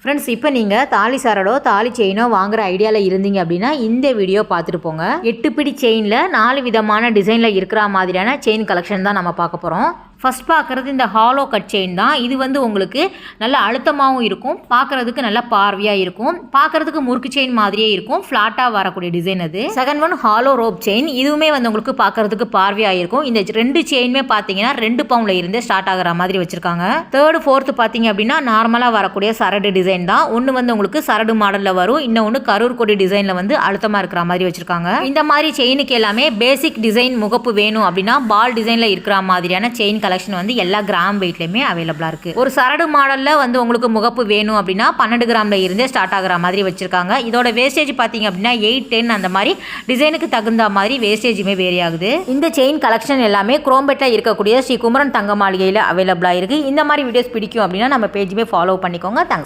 Friends, இப்போ நீங்கள் தாலி சரடோ தாலி செயினோ வாங்குற ஐடியாவில் இருந்தீங்க அப்படின்னா இந்த வீடியோ பார்த்துட்டு போங்க. 8 பிடி செயினில் 4 விதமான டிசைனில் இருக்கிற மாதிரியான செயின் கலெக்ஷன் தான் நம்ம பார்க்க போகிறோம். ஃபஸ்ட் பார்க்குறது இந்த ஹாலோ கட் செயின் தான். இது வந்து உங்களுக்கு நல்ல அழுத்தமாகவும் இருக்கும், பார்க்குறதுக்கு நல்ல பார்வையாக இருக்கும், பார்க்குறதுக்கு முறுக்கு செயின் மாதிரியே இருக்கும், ஃப்ளாட்டாக வரக்கூடிய டிசைன் அது. Second one hollow rope chain. இதுவுமே வந்து உங்களுக்கு பார்க்குறதுக்கு பார்வையாக இருக்கும். இந்த 2 செயினுமே பார்த்தீங்கன்னா 2 பவுண்டில் இருந்தே ஸ்டார்ட் ஆகிற மாதிரி வச்சுருக்காங்க. தேர்டு ஃபோர்த்து பார்த்தீங்க அப்படின்னா நார்மலாக வரக்கூடிய சரடு டிசைன் தான். ஒன்று வந்து உங்களுக்கு சரடு மாடலில் வரும், இன்னொன்று கரூர் கொடி டிசைனில் வந்து அழுத்தமாக இருக்கிற மாதிரி வச்சுருக்காங்க. இந்த மாதிரி செயினுக்கு எல்லாமே பேசிக் டிசைன் முகப்பு வேணும் அப்படின்னா பால் டிசைனில் இருக்கிற மாதிரியான செயின் கலெக்ஷன் வந்து எல்லா கிராம் வெயிட்லயுமே அவைலபிளா இருக்கு. ஒரு சரடு மாடல்ல வந்து உங்களுக்கு முகப்பு வேணும் அப்படின்னா 12 கிராம்ல இருந்தே ஸ்டார்ட் ஆகிற மாதிரி வச்சிருக்காங்க. இதோட வேஸ்டேஜ் பாத்தீங்க அப்படின்னா 8, 10 அந்த மாதிரி டிசைனுக்கு தகுந்த மாதிரி வேஸ்டேஜுமே வேரி ஆகுது. இந்த செயின் கலெக்ஷன் எல்லாமே குரோம்பேட்ல இருக்கக்கூடிய ஸ்ரீ குமரன் தங்க மாளிகையில் அவைலபிளா இருக்கு. இந்த மாதிரி வீடியோஸ் பிடிக்கும் அப்படின்னா நம்ம பேஜுமே ஃபாலோ பண்ணிக்கோங்க. தேங்க்ஸ்.